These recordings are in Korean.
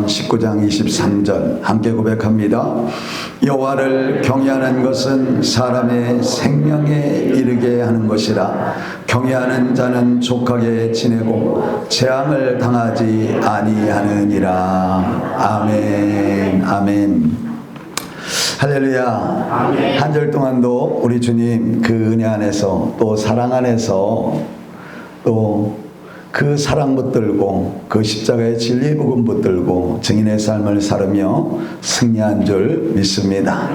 19장 23절 함께 고백합니다. 여호와를 경외하는 것은 사람의 생명에 이르게 하는 것이라. 경외하는 자는 족하게 지내고 재앙을 당하지 아니하느니라. 아멘. 아멘. 할렐루야. 한 절 동안도 우리 주님 그 은혜 안에서 또 사랑 안에서 또 그 사랑 붙들고 그 십자가의 진리 복음 붙들고 증인의 삶을 살으며 승리한 줄 믿습니다.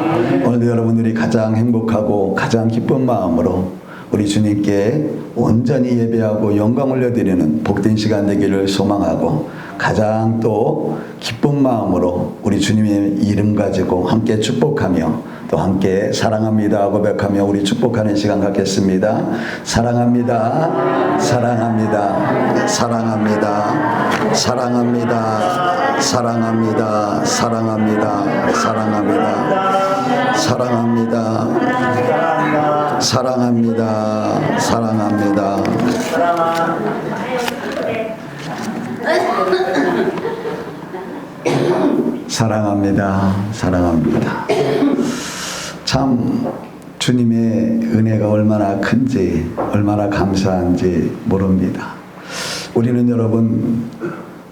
오늘도 여러분들이 가장 행복하고 가장 기쁜 마음으로 우리 주님께 온전히 예배하고 영광 올려드리는 복된 시간 되기를 소망하고 가장 또 기쁜 마음으로 우리 주님의 이름 가지고 함께 축복하며 또 함께 사랑합니다 고백하며 우리 축복하는 시간 갖겠습니다. 사랑합니다. 사랑합니다. 사랑합니다. 사랑합니다. 사랑합니다. 사랑합니다. 사랑합니다. 사랑합니다. 사랑합니다. 사랑합니다. 사랑합니다. 사랑합니다. 참 주님의 은혜가 얼마나 큰지 얼마나 감사한지 모릅니다. 우리는 여러분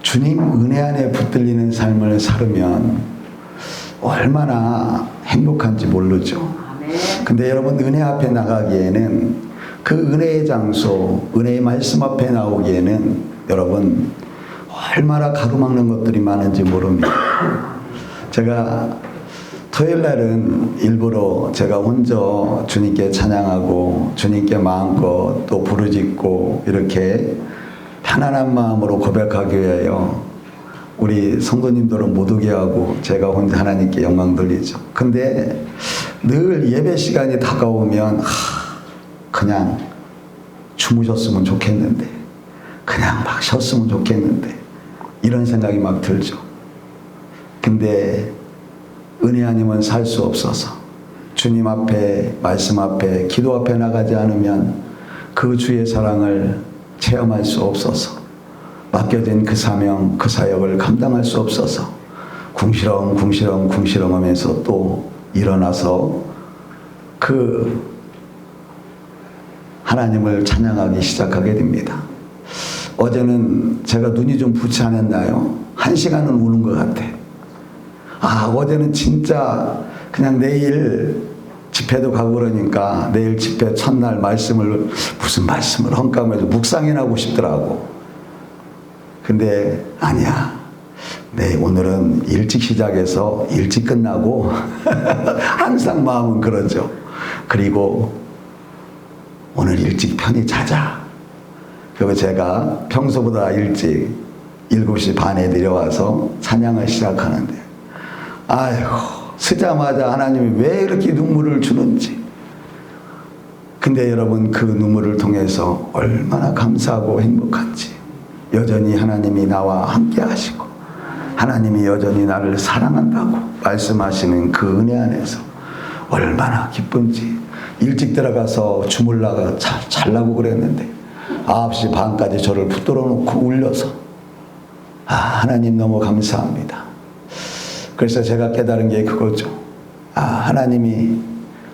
주님 은혜 안에 붙들리는 삶을 살으면 얼마나 행복한지 모르죠. 근데 여러분 은혜 앞에 나가기에는 그 은혜의 장소 은혜의 말씀 앞에 나오기에는 여러분 얼마나 가로막는 것들이 많은지 모릅니다. 제가 토요일 날은 일부러 제가 혼자 주님께 찬양하고 주님께 마음껏 또 부르짖고 이렇게 편안한 마음으로 고백하기 위하여 우리 성도님들은 못 오게 하고 제가 혼자 하나님께 영광 돌리죠. 근데 늘 예배 시간이 다가오면 그냥 주무셨으면 좋겠는데 그냥 막 쉬었으면 좋겠는데 이런 생각이 막 들죠. 근데 은혜 아니면 살 수 없어서 주님 앞에 말씀 앞에 기도 앞에 나가지 않으면 그 주의 사랑을 체험할 수 없어서 맡겨진 그 사명 그 사역을 감당할 수 없어서 궁시렁 하면서 또 일어나서 그 하나님을 찬양하기 시작하게 됩니다. 어제는 제가 눈이 좀 부치 않았나요? 1시간은 우는 것 같아. 어제는 진짜 그냥 내일 집회도 가고 그러니까 내일 집회 첫날 무슨 말씀을 헛감해서 묵상이나 하고 싶더라고. 근데 아니야. 오늘은 일찍 시작해서 일찍 끝나고 항상 마음은 그러죠. 그리고 오늘 일찍 편히 자자. 그리고 제가 평소보다 일찍 7시 반에 내려와서 찬양을 시작하는데 아이고 쓰자마자 하나님이 왜 이렇게 눈물을 주는지. 근데 여러분 그 눈물을 통해서 얼마나 감사하고 행복한지. 여전히 하나님이 나와 함께 하시고 하나님이 여전히 나를 사랑한다고 말씀하시는 그 은혜 안에서 얼마나 기쁜지. 일찍 들어가서 주물라가 잘라고 그랬는데 9시 반까지 저를 붙들어 놓고 울려서 하나님 너무 감사합니다. 그래서 제가 깨달은 게 그거죠. 하나님이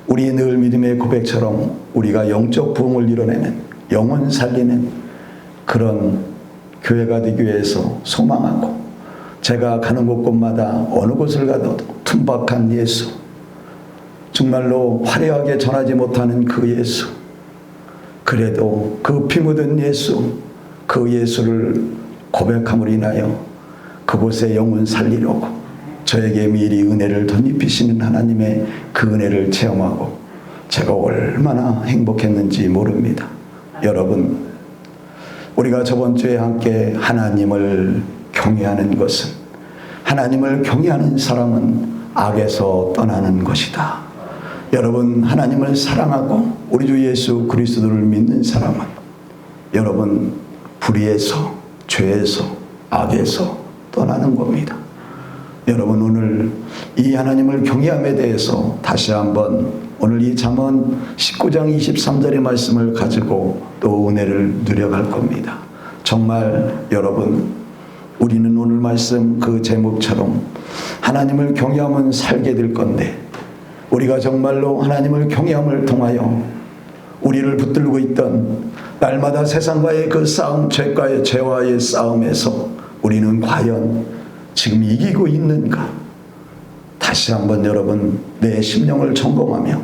우리의 늘 믿음의 고백처럼 우리가 영적 부흥을 이뤄내는 영혼 살리는 그런 교회가 되기 위해서 소망하고 제가 가는 곳곳마다 어느 곳을 가도 툰박한 예수, 정말로 화려하게 전하지 못하는 그 예수, 그래도 그 피 묻은 예수, 그 예수를 고백함으로 인하여 그곳에 영혼 살리려고 저에게 미리 은혜를 덧입히시는 하나님의 그 은혜를 체험하고 제가 얼마나 행복했는지 모릅니다. 여러분 우리가 저번 주에 함께 하나님을 경외하는 것은 하나님을 경외하는 사람은 악에서 떠나는 것이다. 여러분 하나님을 사랑하고 우리 주 예수 그리스도를 믿는 사람은 여러분 불의에서 죄에서 악에서 떠나는 겁니다. 여러분 오늘 이 하나님을 경외함에 대해서 다시 한번 오늘 이 잠언 19장 23절의 말씀을 가지고 또 은혜를 누려갈 겁니다. 정말 여러분 우리는 오늘 말씀 그 제목처럼 하나님을 경외하면 살게 될 건데, 우리가 정말로 하나님을 경외함을 통하여 우리를 붙들고 있던 날마다 세상과의 그 싸움, 죄와의 싸움에서 우리는 과연 지금 이기고 있는가? 다시 한번 여러분 내 심령을 점검하며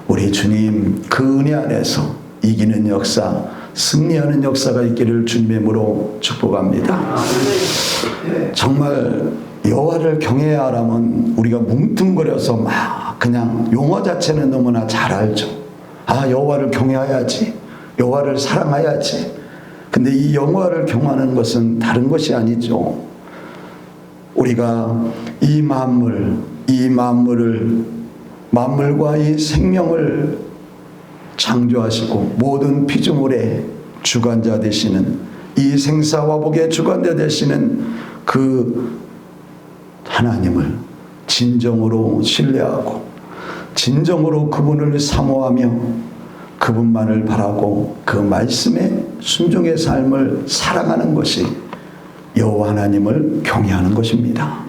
우리 주님 그 은혜 안에서 이기는 역사, 승리하는 역사가 있기를 주님의 이름으로 축복합니다. 정말 여호와를 경외해야 하라면 우리가 뭉뚱그려서 막 그냥 용어 자체는 너무나 잘 알죠. 아, 여호와를 경외해야지, 여호와를 사랑해야지. 근데 이 여호와를 경외하는 것은 다른 것이 아니죠. 우리가 이 만물과 이 생명을 창조하시고 모든 피조물의 주관자 되시는, 이 생사화복의 주관자 되시는 그 하나님을 진정으로 신뢰하고 진정으로 그분을 사모하며 그분만을 바라고 그 말씀에 순종의 삶을 살아가는 것이 여호와 하나님을 경외하는 것입니다.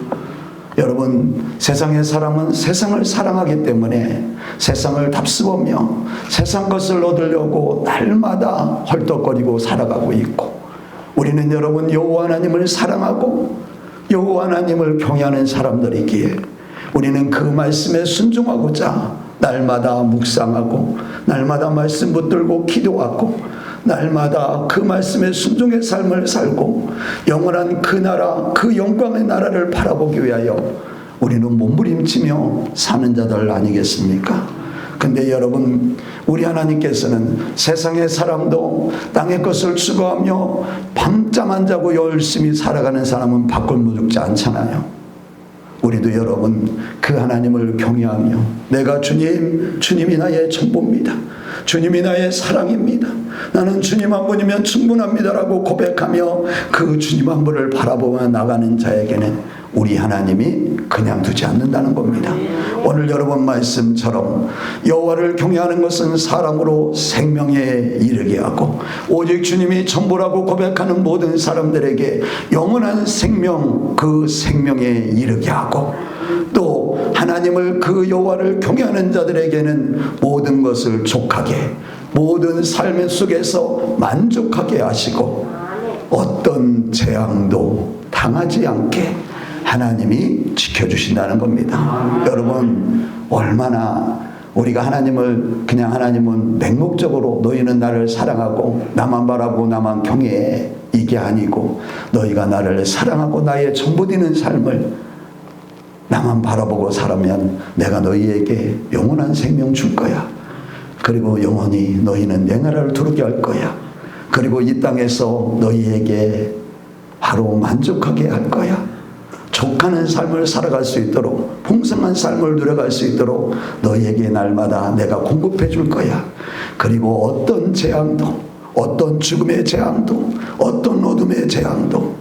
여러분, 세상의 사람은 세상을 사랑하기 때문에 세상을 답습하며 세상 것을 얻으려고 날마다 헐떡거리고 살아가고 있고, 우리는 여러분 여호와 하나님을 사랑하고 여호와 하나님을 경외하는 사람들이기에 우리는 그 말씀에 순종하고자 날마다 묵상하고 날마다 말씀 붙들고 기도하고 날마다 그 말씀에 순종의 삶을 살고 영원한 그 나라, 그 영광의 나라를 바라보기 위하여 우리는 몸부림치며 사는 자들 아니겠습니까? 근데 여러분, 우리 하나님께서는 세상의 사람도 땅의 것을 추구하며 밤잠 안 자고 열심히 살아가는 사람은 바꿀 죽지 않잖아요. 우리도 여러분 그 하나님을 경외하며 내가 주님이 나의 전부입니다, 주님이 나의 사랑입니다, 나는 주님 한 분이면 충분합니다라고 고백하며 그 주님 한 분을 바라보며 나가는 자에게는 우리 하나님이 그냥 두지 않는다는 겁니다. 오늘 여러분 말씀처럼 여호와를 경외하는 것은 사람으로 생명에 이르게 하고 오직 주님이 전부라고 고백하는 모든 사람들에게 영원한 생명, 그 생명에 이르게 하고 또 하나님을 그 여호와를 경외하는 자들에게는 모든 것을 족하게, 모든 삶 속에서 만족하게 하시고 어떤 재앙도 당하지 않게 하나님이 지켜주신다는 겁니다. 여러분, 얼마나 우리가 하나님은 맹목적으로 너희는 나를 사랑하고 나만 바라고 나만 경외해, 이게 아니고 너희가 나를 사랑하고 나의 전부 되는 삶을 나만 바라보고 살면 내가 너희에게 영원한 생명 줄 거야. 그리고 영원히 너희는 내 나라를 두르게 할 거야. 그리고 이 땅에서 너희에게 바로 만족하게 할 거야. 족하는 삶을 살아갈 수 있도록, 풍성한 삶을 누려갈 수 있도록 너희에게 날마다 내가 공급해 줄 거야. 그리고 어떤 재앙도, 어떤 죽음의 재앙도, 어떤 어둠의 재앙도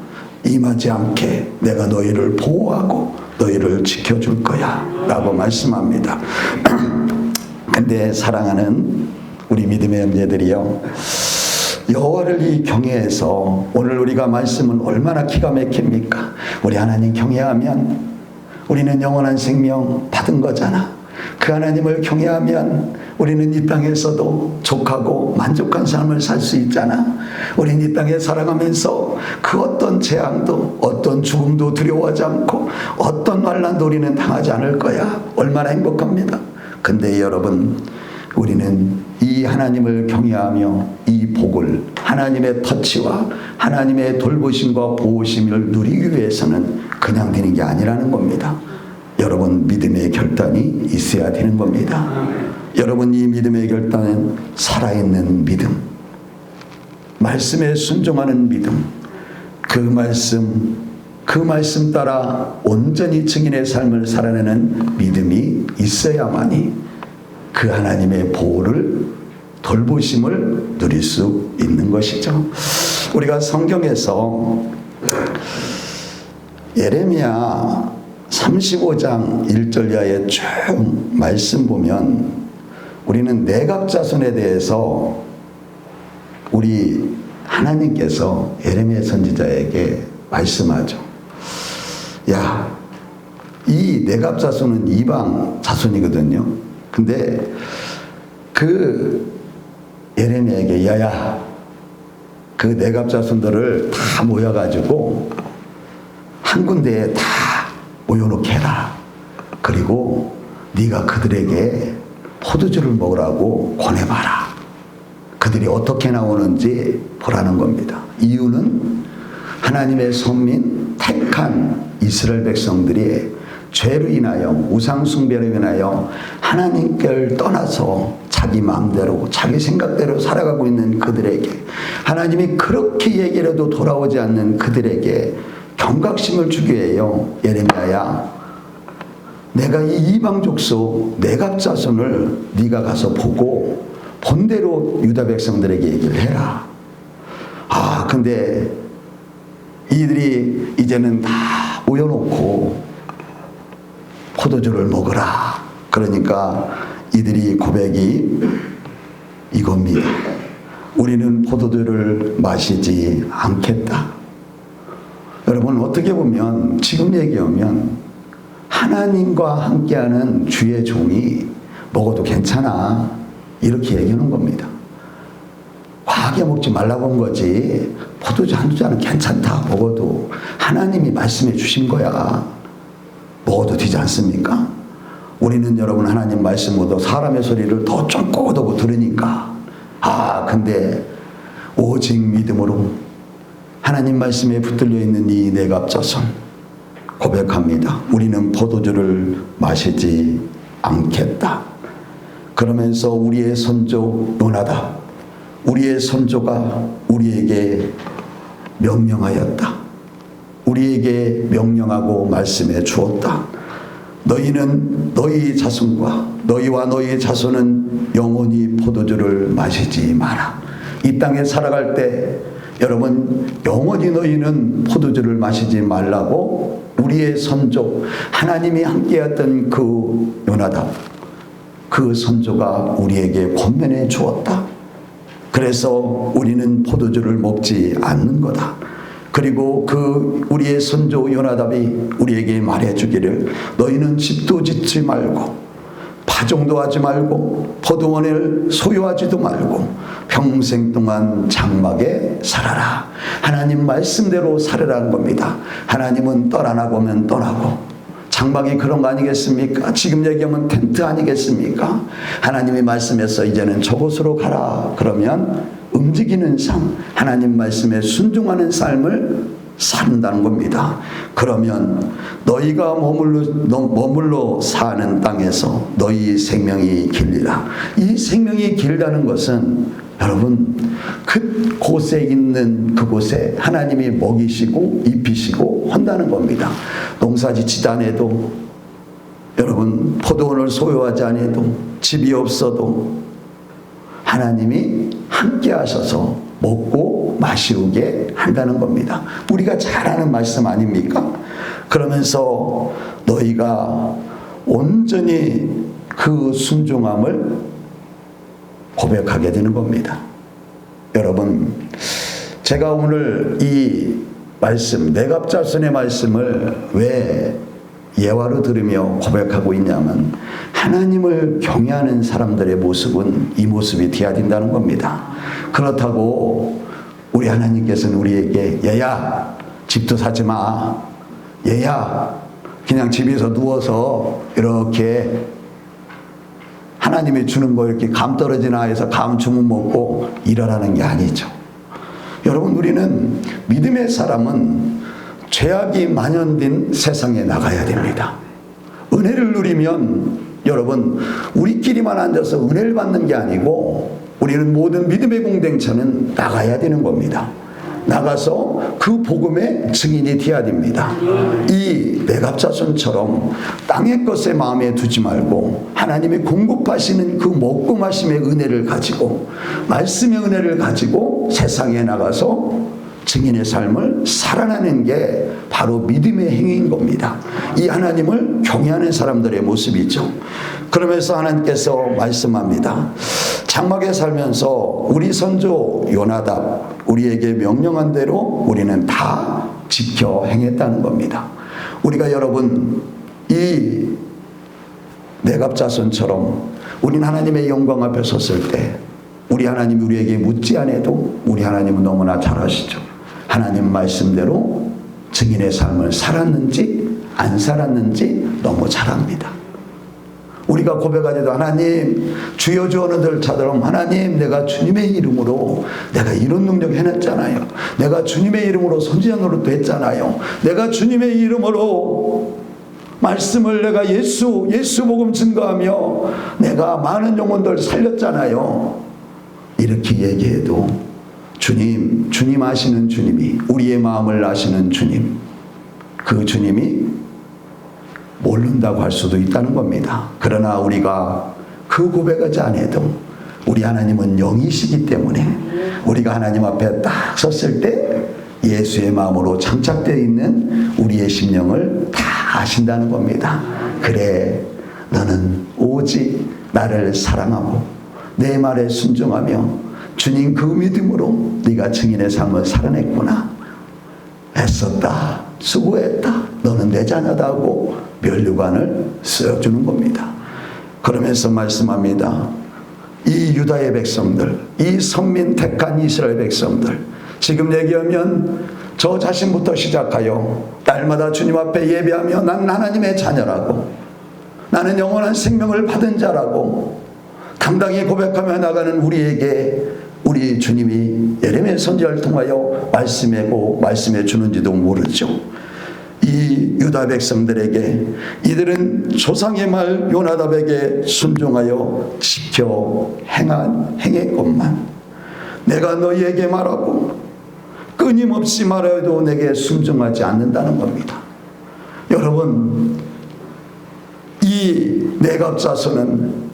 임하지 않게 내가 너희를 보호하고 너희를 지켜줄 거야 라고 말씀합니다. 근데 사랑하는 우리 믿음의 형제들이요, 여호와를 이 경외해서 오늘 우리가 말씀은 얼마나 기가 막힙니까? 우리 하나님 경외하면 우리는 영원한 생명 받은 거잖아. 그 하나님을 경외하면 우리는 이 땅에서도 족하고 만족한 삶을 살 수 있잖아. 우리는 이 땅에 살아가면서 그 어떤 재앙도 어떤 죽음도 두려워하지 않고 어떤 환난도 우리는 당하지 않을 거야. 얼마나 행복합니다. 근데 여러분, 우리는 이 하나님을 경외하며 이 복을, 하나님의 터치와 하나님의 돌보심과 보호심을 누리기 위해서는 그냥 되는 게 아니라는 겁니다. 여러분, 믿음의 결단이 있어야 되는 겁니다. 여러분, 이 믿음의 결단은 살아있는 믿음, 말씀에 순종하는 믿음, 그 말씀 따라 온전히 증인의 삶을 살아내는 믿음이 있어야만이 그 하나님의 보호를, 돌보심을 누릴 수 있는 것이죠. 우리가 성경에서 예레미야 35장 1절 이하에 쭉 말씀 보면 우리는 내각 자손에 대해서 우리 하나님께서 예레미야 선지자에게 말씀하죠. 야, 이 내갑 자손은 이방 자손이거든요. 근데 그 예레미야에게 야야, 그 내갑 자손들을 다 모여가지고 한 군데에 다 모여놓게 해라. 그리고 네가 그들에게 포도주를 먹으라고 권해봐라. 그들이 어떻게 나오는지 보라는 겁니다. 이유는 하나님의 선민 택한 이스라엘 백성들이 죄로 인하여, 우상 숭배로 인하여 하나님께를 떠나서 자기 마음대로 자기 생각대로 살아가고 있는 그들에게, 하나님이 그렇게 얘기해도 돌아오지 않는 그들에게 경각심을 주기 위해요. 예레미야야, 내가 이 이방 족속 내갑 자손을 네가 가서 보고 본대로 유다 백성들에게 얘기를 해라. 아, 근데 이들이 이제는 다 모여놓고 포도주를 먹으라. 그러니까 이들이 고백이 이겁니다. 우리는 포도주를 마시지 않겠다. 여러분, 어떻게 보면 지금 얘기하면 하나님과 함께하는 주의 종이 먹어도 괜찮아, 이렇게 얘기하는 겁니다. 과하게 먹지 말라고 한 거지. 포도주 한두 잔은 괜찮다, 먹어도 하나님이 말씀해 주신 거야, 먹어도 되지 않습니까? 우리는 여러분 하나님 말씀보다 사람의 소리를 더 쫑꼬고 들으니까, 아, 근데 오직 믿음으로 하나님 말씀에 붙들려 있는 이 내갑 자손 고백합니다. 우리는 포도주를 마시지 않겠다. 그러면서 우리의 선조 요나답, 우리의 선조가 우리에게 명령하였다. 우리에게 명령하고 말씀해 주었다. 너희는 너희 자손과 너희와 너희 자손은 영원히 포도주를 마시지 마라. 이 땅에 살아갈 때 여러분, 영원히 너희는 포도주를 마시지 말라고 우리의 선조, 하나님이 함께했던 그 요나답, 그 선조가 우리에게 권면해 주었다. 그래서 우리는 포도주를 먹지 않는 거다. 그리고 그 우리의 선조 요나답이 우리에게 말해 주기를, 너희는 집도 짓지 말고 파종도 하지 말고 포도원을 소유하지도 말고 평생 동안 장막에 살아라. 하나님 말씀대로 살아라는 겁니다. 하나님은 떠나라고 하면 떠나고, 장막이 그런 거 아니겠습니까? 지금 얘기하면 텐트 아니겠습니까? 하나님이 말씀해서 이제는 저곳으로 가라. 그러면 움직이는 삶, 하나님 말씀에 순종하는 삶을 산다는 겁니다. 그러면 너희가 머물러 사는 땅에서 너희 생명이 길리라. 이 생명이 길다는 것은 여러분, 그곳에 있는 그곳에 하나님이 먹이시고 입히시고 한다는 겁니다. 농사짓지 않아도, 여러분 포도원을 소유하지 않아도, 집이 없어도 하나님이 함께 하셔서 먹고 마시게 한다는 겁니다. 우리가 잘 아는 말씀 아닙니까? 그러면서 너희가 온전히 그 순종함을 고백하게 되는 겁니다. 여러분, 제가 오늘 이 말씀, 내갑 자손의 말씀을 왜 예화로 들으며 고백하고 있냐면, 하나님을 경외하는 사람들의 모습은 이 모습이 되어야 된다는 겁니다. 그렇다고 우리 하나님께서는 우리에게 얘야 집도 사지 마, 얘야 그냥 집에서 누워서 이렇게 하나님이 주는 거 이렇게 감 떨어지나 해서 감 주문 먹고 이러라는 게 아니죠. 여러분, 우리는 믿음의 사람은 죄악이 만연된 세상에 나가야 됩니다. 은혜를 누리면 여러분, 우리끼리만 앉아서 은혜를 받는 게 아니고 우리는 모든 믿음의 공동체는 나가야 되는 겁니다. 나가서 그 복음의 증인이 되어야 됩니다. 이 내갑 자손처럼 땅의 것에 마음에 두지 말고 하나님이 공급하시는 그 먹고 마심의 은혜를 가지고, 말씀의 은혜를 가지고 세상에 나가서 증인의 삶을 살아내는 게 바로 믿음의 행위인 겁니다. 이 하나님을 경외하는 사람들의 모습이죠. 그러면서 하나님께서 말씀합니다. 장막에 살면서 우리 선조 요나답 우리에게 명령한 대로 우리는 다 지켜 행했다는 겁니다. 우리가 여러분 이 내갑자손처럼 우리는 하나님의 영광 앞에 섰을 때 우리 하나님이 우리에게 묻지 않아도 우리 하나님은 너무나 잘 아시죠. 하나님 말씀대로 증인의 삶을 살았는지 안 살았는지 너무 잘 압니다. 우리가 고백하지도 하나님 주여 주어는 자처럼 하나님 내가 주님의 이름으로 내가 이런 능력 해냈잖아요. 내가 주님의 이름으로 선지자 노릇도 했잖아요. 내가 주님의 이름으로 말씀을 내가 예수 복음 증거하며 내가 많은 영혼들 살렸잖아요. 이렇게 얘기해도 주님 아시는 주님이 우리의 마음을 아시는 주님 그 주님이 모른다고 할 수도 있다는 겁니다. 그러나 우리가 그 고백하지 않아도 우리 하나님은 영이시기 때문에 우리가 하나님 앞에 딱 섰을 때 예수의 마음으로 장착되어 있는 우리의 심령을 다 아신다는 겁니다. 그래 너는 오직 나를 사랑하고 내 말에 순종하며 주님 그 믿음으로 네가 증인의 삶을 살아냈구나. 애썼다. 수고했다. 너는 내 자녀다 하고 면류관을 쓰여주는 겁니다. 그러면서 말씀합니다. 이 유다의 백성들, 이 선민 택한 이스라엘 백성들 지금 얘기하면 저 자신부터 시작하여 날마다 주님 앞에 예배하며 난 하나님의 자녀라고 나는 영원한 생명을 받은 자라고 당당히 고백하며 나가는 우리에게 우리 주님이 예레미야 선지자를 통하여 말씀해 주는지도 모르죠. 이 유다 백성들에게 이들은 조상의 말 요나답에게 순종하여 지켜 행했건만 내가 너희에게 말하고 끊임없이 말하여도 내게 순종하지 않는다는 겁니다. 여러분 이 내갑자손은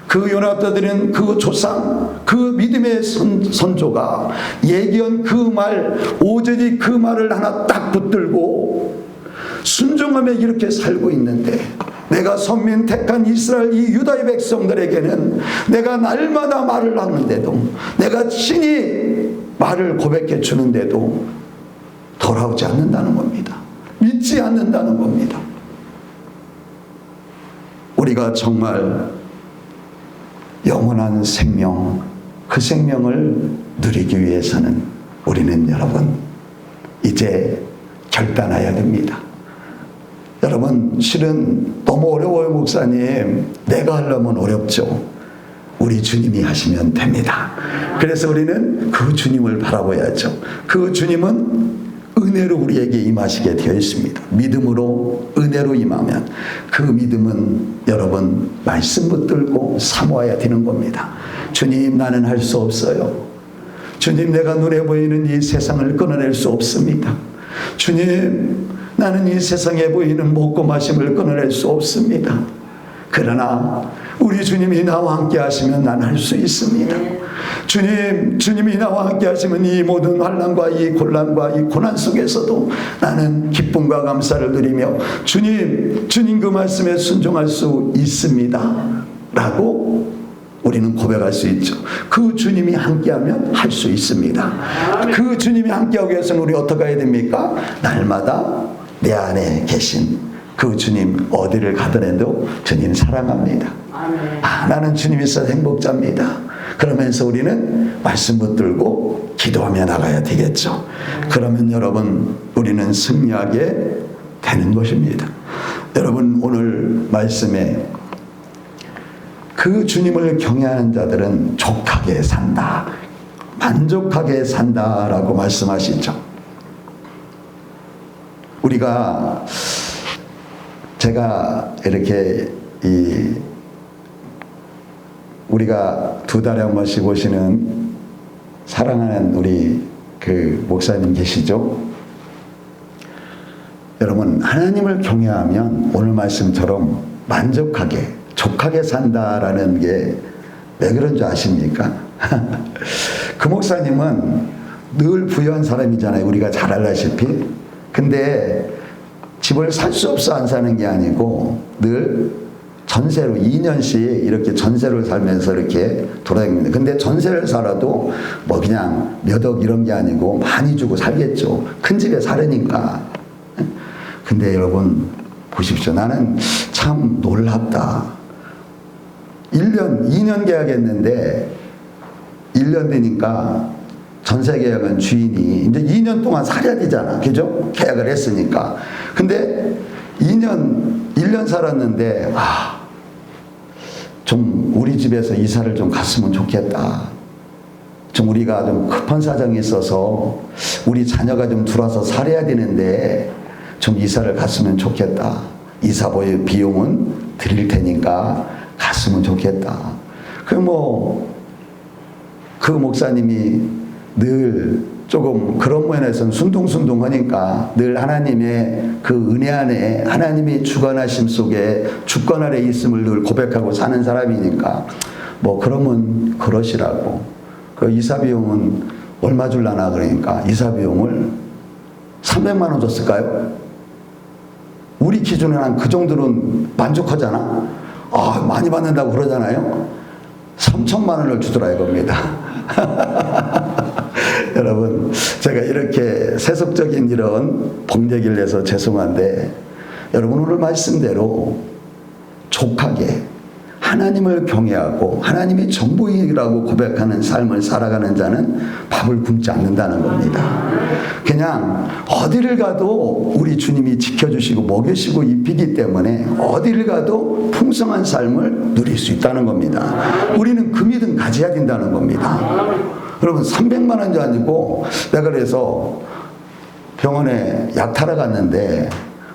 그 요나답들은 그 조상 그 믿음의 선조가 얘기한 그 말 오직 그 말을 하나 딱 붙들고 순종하며 이렇게 살고 있는데 내가 선민 택한 이스라엘 이 유다의 백성들에게는 내가 날마다 말을 하는데도 내가 친히 말을 고백해 주는데도 돌아오지 않는다는 겁니다. 믿지 않는다는 겁니다. 우리가 정말 영원한 생명 그 생명을 누리기 위해서는 우리는 여러분 이제 결단해야 됩니다. 여러분 실은 너무 어려워요 목사님. 내가 하려면 어렵죠. 우리 주님이 하시면 됩니다. 그래서 우리는 그 주님을 바라봐야죠. 그 주님은 은혜로 우리에게 임하시게 되어 있습니다. 믿음으로 은혜로 임하면 그 믿음은 여러분 말씀 붙들고 사모해야 되는 겁니다. 주님 나는 할 수 없어요. 주님 내가 눈에 보이는 이 세상을 끊어낼 수 없습니다. 주님 나는 이 세상에 보이는 먹고 마심을 끊어낼 수 없습니다. 그러나 우리 주님이 나와 함께 하시면 난 할 수 있습니다. 주님이 나와 함께 하시면 이 모든 환난과 이 곤란과 이 고난 속에서도 나는 기쁨과 감사를 누리며 주님 그 말씀에 순종할 수 있습니다 라고 우리는 고백할 수 있죠. 그 주님이 함께하면 할 수 있습니다. 그 주님이 함께하기 위해서는 우리 어떻게 해야 됩니까? 날마다 내 안에 계신 그 주님 어디를 가더라도 주님 사랑합니다. 나는 주님이 있어서 행복자입니다. 그러면서 우리는 말씀 붙들고 기도하며 나가야 되겠죠. 그러면 여러분 우리는 승리하게 되는 것입니다. 여러분 오늘 말씀에 그 주님을 경외하는 자들은 족하게 산다, 만족하게 산다라고 말씀하시죠. 제가 이렇게 우리가 2달에 한 번씩 오시는 사랑하는 우리 그 목사님 계시죠? 여러분 하나님을 경외하면 오늘 말씀처럼 만족하게 족하게 산다라는 게 왜 그런 줄 아십니까? 그 목사님은 늘 부유한 사람이잖아요. 우리가 잘 알다시피. 근데 집을 살 수 없어 안 사는 게 아니고 늘 전세로 2년씩 이렇게 전세를 살면서 이렇게 돌아다닙니다. 근데 전세를 살아도 뭐 그냥 몇 억 이런 게 아니고 많이 주고 살겠죠. 큰 집에 살으니까. 근데 여러분 보십시오. 나는 참 놀랍다. 2년 계약했는데 1년 되니까 전세 계약은 주인이 이제 2년 동안 살아야 되잖아. 그죠? 계약을 했으니까. 근데 1년 살았는데, 좀 우리 집에서 이사를 좀 갔으면 좋겠다. 좀 우리가 좀 급한 사정이 있어서 우리 자녀가 좀 들어와서 살아야 되는데 좀 이사를 갔으면 좋겠다. 이사 비용은 드릴 테니까 갔으면 좋겠다. 그 목사님이 늘 조금 그런 면에서는 순둥순둥하니까 늘 하나님의 그 은혜 안에 하나님이 주관하심 속에 주권 아래 있음을 늘 고백하고 사는 사람이니까 뭐 그러면 그러시라고. 그 이사 비용은 얼마 줄라나 그러니까 이사 비용을 300만 원 줬을까요? 우리 기준은 한 그 정도는 만족하잖아. 많이 받는다고 그러잖아요. 3천만 원을 주더라 이겁니다. 여러분, 제가 이렇게 세속적인 이런 복얘기를 해서 죄송한데, 여러분 오늘 말씀대로 족하게 하나님을 경외하고 하나님이 전부이라고 고백하는 삶을 살아가는 자는 밥을 굶지 않는다는 겁니다. 그냥 어디를 가도 우리 주님이 지켜주시고 먹이시고 입히기 때문에 어디를 가도 풍성한 삶을 누릴 수 있다는 겁니다. 우리는 그 믿음 가져야 된다는 겁니다. 여러분 300만 원이 아니고 내가 그래서 병원에 약 타러 갔는데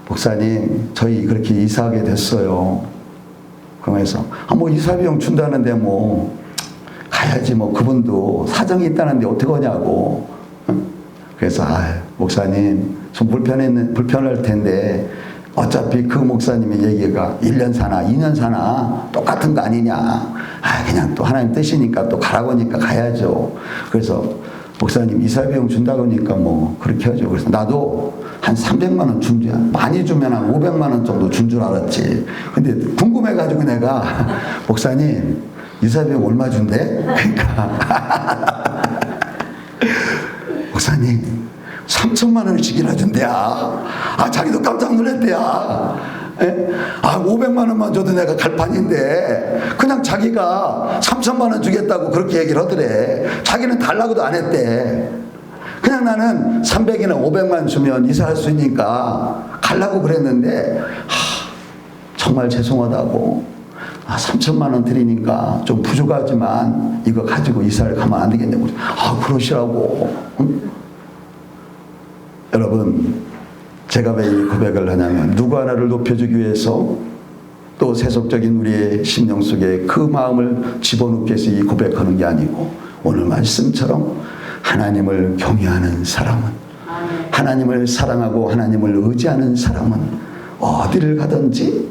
목사님 저희 그렇게 이사하게 됐어요. 그러면서 뭐 이사 비용 준다는데 뭐 가야지 뭐 그분도 사정이 있다는데 어떡하냐고. 그래서 목사님 좀 불편할 텐데 어차피 그 목사님의 얘기가 1년 사나 2년 사나 똑같은 거 아니냐. 그냥 또 하나님 뜻이니까 또 가라고 하니까 가야죠. 그래서 목사님 이사 비용 준다고 하니까 뭐 그렇게 하죠. 그래서 나도 한 300만 원 준 줄, 많이 주면 한 500만 원 정도 준 줄 알았지. 근데 궁금해가지고 내가 목사님 이사 비용 얼마 준대? 그러니까 목사님 3천만 원씩이나 준대야. 자기도 깜짝 놀랐대야. 500만 원만 줘도 내가 갈 판인데 그냥 자기가 3천만 원 주겠다고 그렇게 얘기를 하더래. 자기는 달라고도 안 했대. 그냥 나는 300이나 500만 주면 이사할 수 있으니까 가려고 그랬는데 정말 죄송하다고 3천만 원 드리니까 좀 부족하지만 이거 가지고 이사를 가면 안 되겠냐고. 그러시라고. 여러분 제가 왜 이 고백을 하냐면 누구 하나를 높여주기 위해서 또 세속적인 우리의 심령 속에 그 마음을 집어넣기 위해서 이 고백하는 게 아니고 오늘 말씀처럼 하나님을 경외하는 사람은, 하나님을 사랑하고 하나님을 의지하는 사람은 어디를 가든지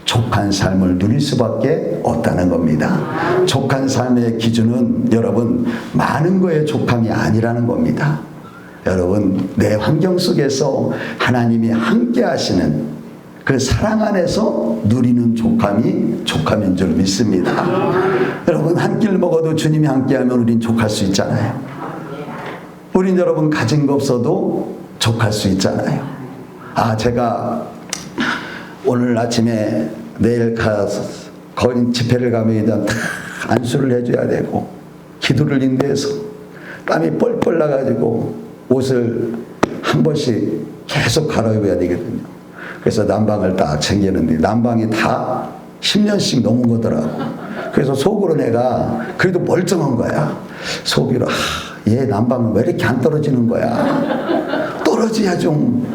족한 삶을 누릴 수밖에 없다는 겁니다. 족한 삶의 기준은 여러분 많은 거의 족함이 아니라는 겁니다. 여러분 내 환경 속에서 하나님이 함께 하시는 그 사랑 안에서 누리는 족함인 줄 믿습니다. 여러분 한 끼를 먹어도 주님이 함께하면 우린 족할 수 있잖아요. 우린 여러분 가진 거 없어도 족할 수 있잖아요. 제가 오늘 아침에 내일 가서 거인 집회를 가면 일단 다 안수를 해줘야 되고 기도를 인도해서 땀이 뻘뻘 나가지고 옷을 한 번씩 계속 갈아입어야 되거든요. 그래서 난방을 딱 챙기는데 난방이 다 10년씩 넘은 거더라고. 그래서 속으로 내가 그래도 멀쩡한 거야. 속으로 얘 난방은 왜 이렇게 안 떨어지는 거야. 떨어져야 좀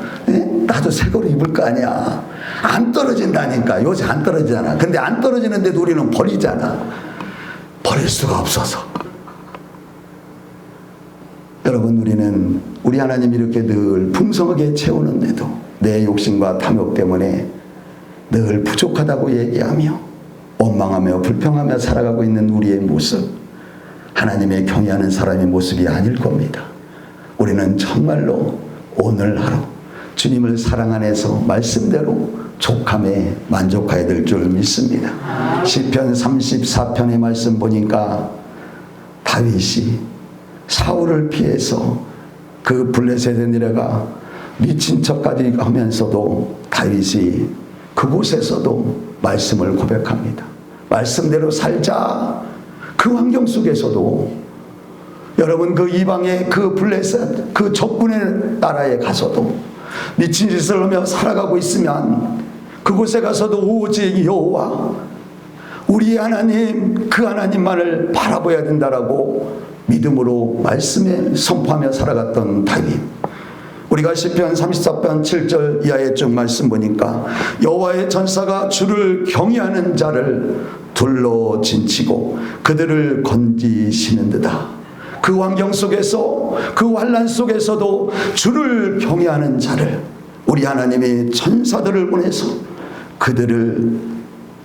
나도 새 거로 입을 거 아니야. 안 떨어진다니까. 요새 안 떨어지잖아. 근데 안 떨어지는데도 우리는 버리잖아. 버릴 수가 없어서. 여러분 우리 하나님이 이렇게 늘 풍성하게 채우는데도 내 욕심과 탐욕 때문에 늘 부족하다고 얘기하며 원망하며 불평하며 살아가고 있는 우리의 모습, 하나님의 경외하는 사람의 모습이 아닐 겁니다. 우리는 정말로 오늘 하루 주님을 사랑 안에서 말씀대로 족함에 만족해야 될 줄 믿습니다. 시편 34편의 말씀 보니까 다윗이 사울을 피해서 그 블레셋에 내려가 미친 척까지 하면서도 다윗이 그곳에서도 말씀을 고백합니다. 말씀대로 살자. 그 환경 속에서도 여러분 그 이방의 그 블레셋 그 적군의 나라에 가서도 미친 짓을 하며 살아가고 있으면 그곳에 가서도 오직 여호와 우리의 하나님 그 하나님만을 바라봐야 된다라고 믿음으로 말씀에 선포하며 살아갔던 다윗. 우리가 시편 34편 7절 이하의 쭉 말씀 보니까 여호와의 전사가 주를 경외하는 자를 둘러 진치고 그들을 건지시는 듯하. 그 환경 속에서 그 환난 속에서도 주를 경외하는 자를 우리 하나님의 천사들을 보내서 그들을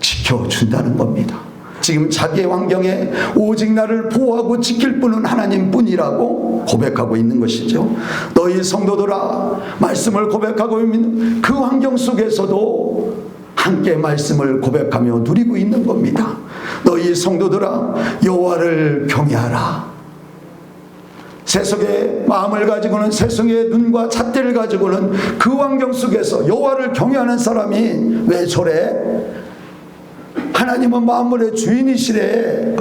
지켜준다는 겁니다. 지금 자기의 환경에 오직 나를 보호하고 지킬 분은 하나님뿐이라고 고백하고 있는 것이죠. 너희 성도들아 말씀을 고백하고 있는 그 환경 속에서도 함께 말씀을 고백하며 누리고 있는 겁니다. 너희 성도들아 여호와를 경외하라. 세속의 마음을 가지고는 세속의 눈과 잣대를 가지고는 그 환경 속에서 여호와를 경외하는 사람이 왜 저래? 하나님은 만물의 주인이시래.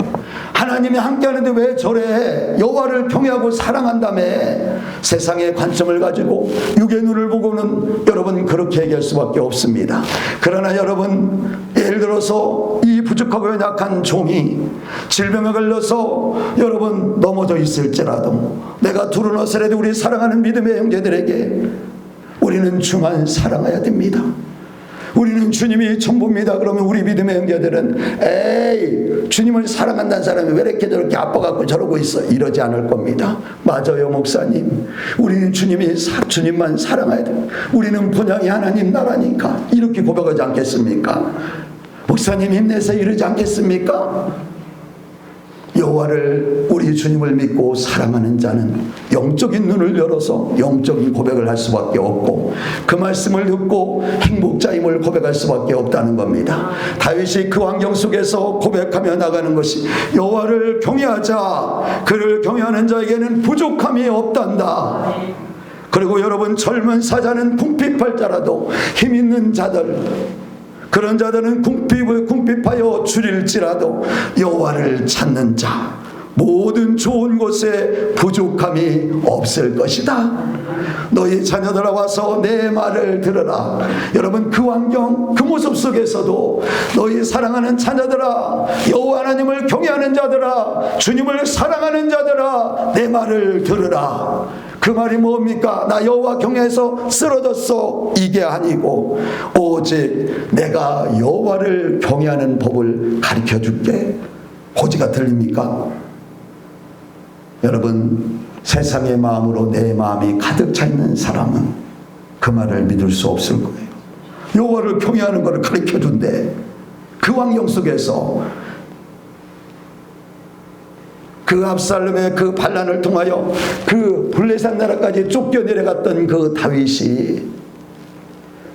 하나님이 함께하는데 왜 저래? 여호와를 경외하고 사랑한다며. 세상의 관점을 가지고 육의 눈을 보고는 여러분 그렇게 얘기할 수밖에 없습니다. 그러나 여러분 예를 들어서 이 부족하고 연약한 종이 질병에 걸려서 여러분 넘어져 있을지라도 내가 두른 옷이라도 우리 사랑하는 믿음의 형제들에게 우리는 주만 사랑해야 됩니다. 우리는 주님이 전부입니다. 그러면 우리 믿음의 형제들은 에이 주님을 사랑한다는 사람이 왜 이렇게 저렇게 아파갖고 저러고 있어 이러지 않을 겁니다. 맞아요 목사님. 우리는 주님만 사랑해야 돼요. 우리는 본향이 하나님 나라니까 이렇게 고백하지 않겠습니까? 목사님 힘내서 이러지 않겠습니까? 여호와를 우리 주님을 믿고 사랑하는 자는 영적인 눈을 열어서 영적인 고백을 할 수밖에 없고 그 말씀을 듣고 행복자임을 고백할 수밖에 없다는 겁니다. 다윗이 그 환경 속에서 고백하며 나가는 것이 여호와를 경외하자. 그를 경외하는 자에게는 부족함이 없단다. 그리고 여러분 젊은 사자는 궁핍할자라도 힘 있는 자들 그런 자들은 궁핍하여 줄일지라도 여호와를 찾는 자 모든 좋은 곳에 부족함이 없을 것이다. 너희 자녀들아 와서 내 말을 들으라. 여러분 그 환경 그 모습 속에서도 너희 사랑하는 자녀들아 여호와 하나님을 경외하는 자들아 주님을 사랑하는 자들아 내 말을 들으라. 그 말이 뭡니까? 나 여호와 경외해서 쓰러졌어 이게 아니고 오직 내가 여호와를 경외하는 법을 가르쳐줄게. 고지가 들립니까? 여러분 세상의 마음으로 내 마음이 가득 차 있는 사람은 그 말을 믿을 수 없을 거예요. 여호와를 경외하는 것을 가르쳐준대. 그 환경 속에서 그 압살롬의 그 반란을 통하여 그 블레셋 나라까지 쫓겨내려갔던 그 다윗이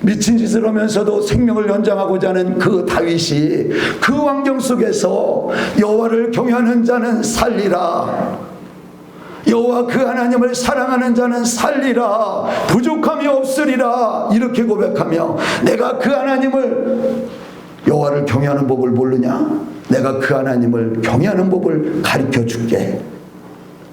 미친 짓을 하면서도 생명을 연장하고자 하는 그 다윗이 그 환경 속에서 여호와를 경외하는 자는 살리라. 여호와 그 하나님을 사랑하는 자는 살리라. 부족함이 없으리라. 이렇게 고백하며 내가 그 하나님을 여호와를 경외하는 법을 모르냐? 내가 그 하나님을 경외하는 법을 가르쳐 줄게.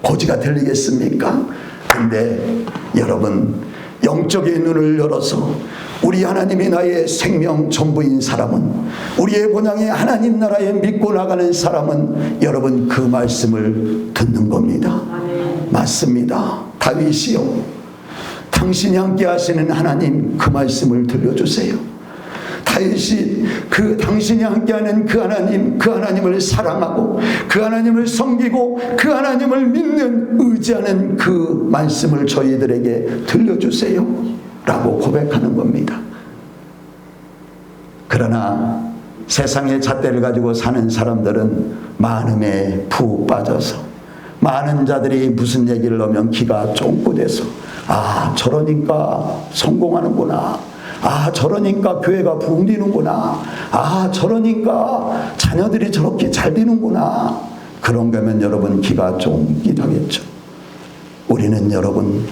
고지가 들리겠습니까? 근데 여러분 영적인 눈을 열어서 우리 하나님이 나의 생명 전부인 사람은 우리의 본향의 하나님 나라에 믿고 나가는 사람은 여러분 그 말씀을 듣는 겁니다. 맞습니다. 다윗이요 당신이 함께 하시는 하나님 그 말씀을 들려주세요. 다윗이 그 당신이 함께하는 그 하나님을 사랑하고 그 하나님을 섬기고 그 하나님을 믿는 의지하는 그 말씀을 저희들에게 들려주세요 라고 고백하는 겁니다. 그러나 세상의 잣대를 가지고 사는 사람들은 많음에 푹 빠져서 많은 자들이 무슨 얘기를 하면 귀가 쫑긋해서 아 저러니까 성공하는구나, 아 저러니까 교회가 붕디는구나, 아 저러니까 자녀들이 저렇게 잘 되는구나. 그런 거면 여러분 귀가 쫑깃하겠죠. 우리는 여러분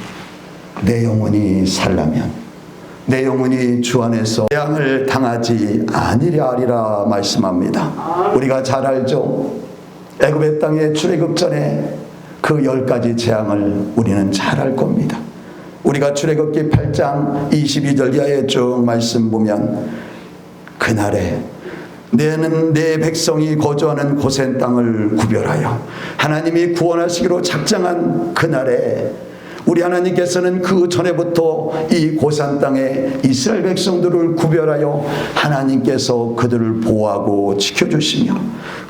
내 영혼이 살려면, 내 영혼이 주 안에서 재앙을 당하지 아니랴 하리라 말씀합니다. 우리가 잘 알죠. 애굽의 땅에 출애굽 전에 그 10가지 재앙을 우리는 잘 알 겁니다. 우리가 출애굽기 8장 22절 이하에 쭉 말씀 보면 그날에 너는 내 백성이 거주하는 고센 땅을 구별하여 하나님이 구원하시기로 작정한 그날에 우리 하나님께서는 그 전에부터 이 고산 땅에 이스라엘 백성들을 구별하여 하나님께서 그들을 보호하고 지켜주시며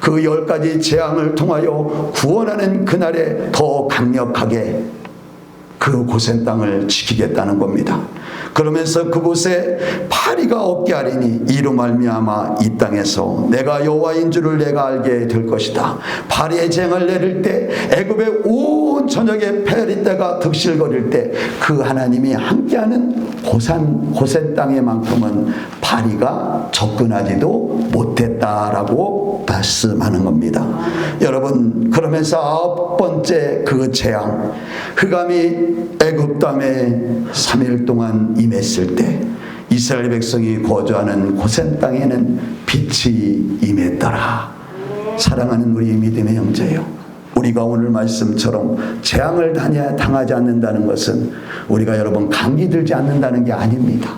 그 10가지 재앙을 통하여 구원하는 그날에 더 강력하게 그 고센 땅을 지키겠다는 겁니다. 그러면서 그곳에 파리가 없게 하리니 이로 말미암아 이 땅에서 내가 여호와인 줄을 내가 알게 될 것이다. 파리의 재앙을 내릴 때 애굽의 온 전역에 페리떼가 득실거릴 때 그 하나님이 함께하는 고센 땅에만큼은 파리가 접근하지도 못했다라고 말씀하는 겁니다. 여러분 그러면서 9번째 그 재앙 흑암이 애굽 땅에 3일 동안 임했을 때 이스라엘 백성이 거주하는 고센 땅에는 빛이 임했더라. 사랑하는 우리 믿음의 형제요, 우리가 오늘 말씀처럼 재앙을 당하지 않는다는 것은 우리가 여러분 감기 들지 않는다는 게 아닙니다.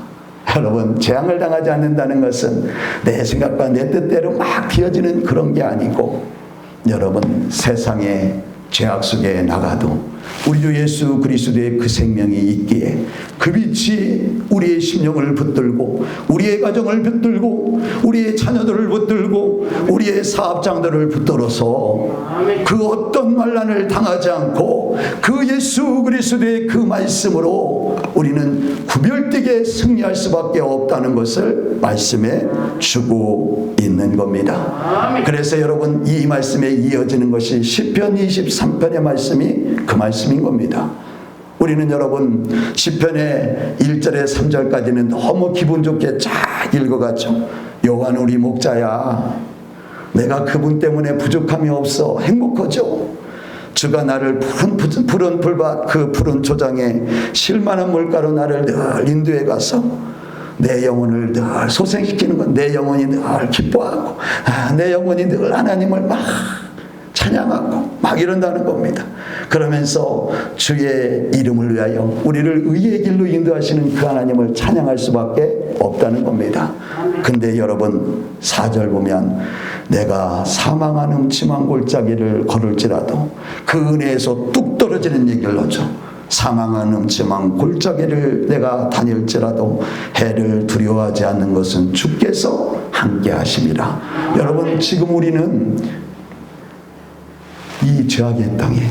여러분 재앙을 당하지 않는다는 것은 내 생각과 내 뜻대로 막 되어지는 그런 게 아니고, 여러분 세상의 죄악 속에 나가도 우리 주 예수 그리스도의 그 생명이 있기에 그 빛이 우리의 심령을 붙들고 우리의 가정을 붙들고 우리의 자녀들을 붙들고 우리의 사업장들을 붙들어서 그 어떤 환난을 당하지 않고 그 예수 그리스도의 그 말씀으로 우리는 구별되게 승리할 수밖에 없다는 것을 말씀해 주고 있는 겁니다. 그래서 여러분 이 말씀에 이어지는 것이 시편 23편의 말씀이 그 말씀인 겁니다. 우리는 여러분 시편의 1절에 3절까지는 너무 기분 좋게 쫙 읽어가죠. 여호와는 우리 목자야, 내가 그분 때문에 부족함이 없어 행복하죠. 주가 나를 푸른 풀밭 그 푸른 초장에 실만한 물가로 나를 늘 인도해 가서 내 영혼을 늘 소생시키는 건 내 영혼이 늘 기뻐하고 내 영혼이 늘 하나님을 막 찬양하고 막 이런다는 겁니다. 그러면서 주의 이름을 위하여 우리를 의의 길로 인도하시는 그 하나님을 찬양할 수밖에 없다는 겁니다. 근데 여러분 4절 보면 내가 사망한 음침한 골짜기를 걸을지라도 그 은혜에서 뚝 떨어지는 얘기를 하죠. 사망한 음침한 골짜기를 내가 다닐지라도 해를 두려워하지 않는 것은 주께서 함께 하심이라. 여러분 지금 우리는 이 죄악의 땅에,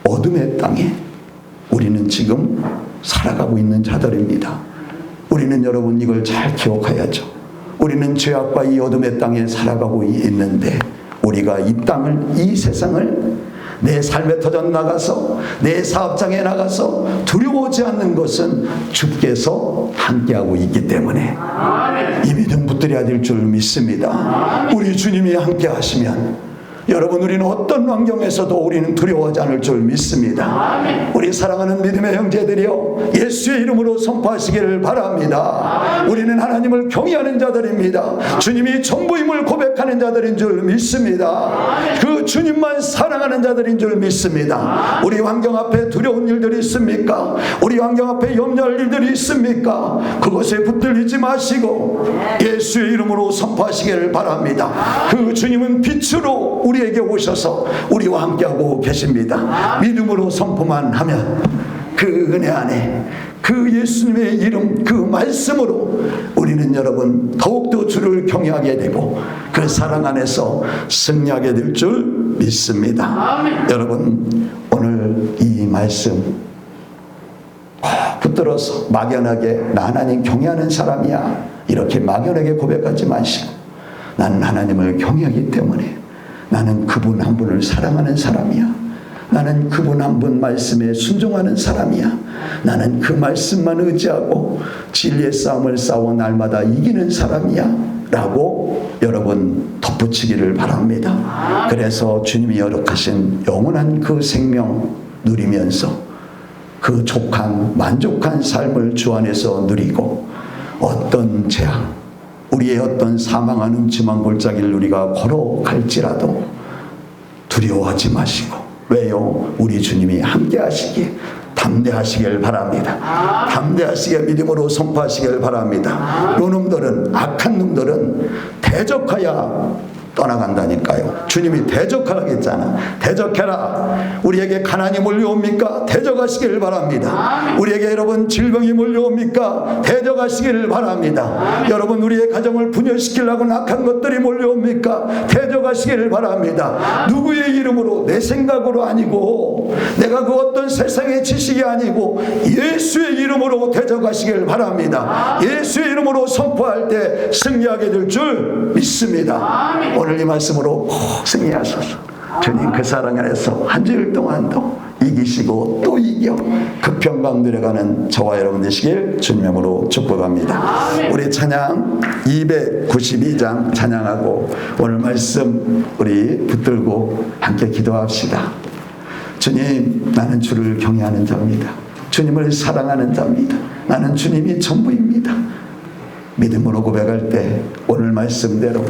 어둠의 땅에 우리는 지금 살아가고 있는 자들입니다. 우리는 여러분 이걸 잘 기억해야죠. 우리는 죄악과 이 어둠의 땅에 살아가고 있는데 우리가 이 땅을, 이 세상을 내 삶에 터져 나가서 내 사업장에 나가서 두려워하지 않는 것은 주께서 함께하고 있기 때문에 이 믿음 붙들어야 될 줄 믿습니다. 우리 주님이 함께 하시면 여러분 우리는 어떤 환경에서도 우리는 두려워하지 않을 줄 믿습니다. 우리 사랑하는 믿음의 형제들이여 예수의 이름으로 선포하시기를 바랍니다. 우리는 하나님을 경외하는 자들입니다. 주님이 전부임을 고백하는 자들인 줄 믿습니다. 그 주님만 사랑하는 자들인 줄 믿습니다. 우리 환경 앞에 두려운 일들이 있습니까? 우리 환경 앞에 염려할 일들이 있습니까? 그것에 붙들리지 마시고 예수의 이름으로 선포하시기를 바랍니다. 그 주님은 빛으로 우리에게 오셔서 우리와 함께하고 계십니다. 믿음으로 선포만 하면 그 은혜 안에 그 예수님의 이름 그 말씀으로 우리는 여러분 더욱더 주를 경외하게 되고 그 사랑 안에서 승리하게 될 줄 믿습니다. 여러분 오늘 이 말씀 붙들어서 막연하게 나 하나님 경외하는 사람이야 이렇게 막연하게 고백하지 마시고 나는 하나님을 경외하기 때문에 나는 그분 한 분을 사랑하는 사람이야. 나는 그분 한 분 말씀에 순종하는 사람이야. 나는 그 말씀만 의지하고 진리의 싸움을 싸워 날마다 이기는 사람이야 라고 여러분 덧붙이기를 바랍니다. 그래서 주님이 허락하신 영원한 그 생명 누리면서 그 족한 만족한 삶을 주 안에서 누리고 어떤 재앙, 우리의 어떤 사망한 음침한 골짜기를 우리가 걸어갈지라도 두려워하지 마시고, 왜요? 우리 주님이 함께 하시기에 담대하시길 바랍니다. 담대하시게 믿음으로 선포하시길 바랍니다. 요놈들은, 악한 놈들은 대적하여 떠나간다니까요. 주님이 대적하라고 했잖아. 대적해라. 우리에게 가난이 몰려옵니까? 대적하시길 바랍니다. 우리에게 여러분 질병이 몰려옵니까? 대적하시기를 바랍니다. 여러분 우리의 가정을 분열시키려고 악한 것들이 몰려옵니까? 대적하시기를 바랍니다. 누구의 이름으로, 내 생각으로 아니고, 내가 그 어떤 세상의 지식이 아니고 예수의 이름으로 대적하시길 바랍니다. 예수의 이름으로 선포할 때 승리하게 될 줄 믿습니다. 오늘 이 말씀으로 꼭 승리하소서. 주님 그 사랑 안에서 한 주일 동안도 이기시고 또 이겨 그 평강 누려가는 저와 여러분 되시길 주님으로 축복합니다. 우리 찬양 292장 찬양하고 오늘 말씀 우리 붙들고 함께 기도합시다. 주님, 나는 주를 경외하는 자입니다. 주님을 사랑하는 자입니다. 나는 주님이 전부입니다. 믿음으로 고백할 때 오늘 말씀대로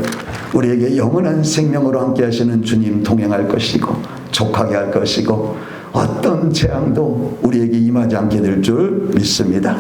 우리에게 영원한 생명으로 함께 하시는 주님 동행할 것이고 족하게 할 것이고 어떤 재앙도 우리에게 임하지 않게 될 줄 믿습니다.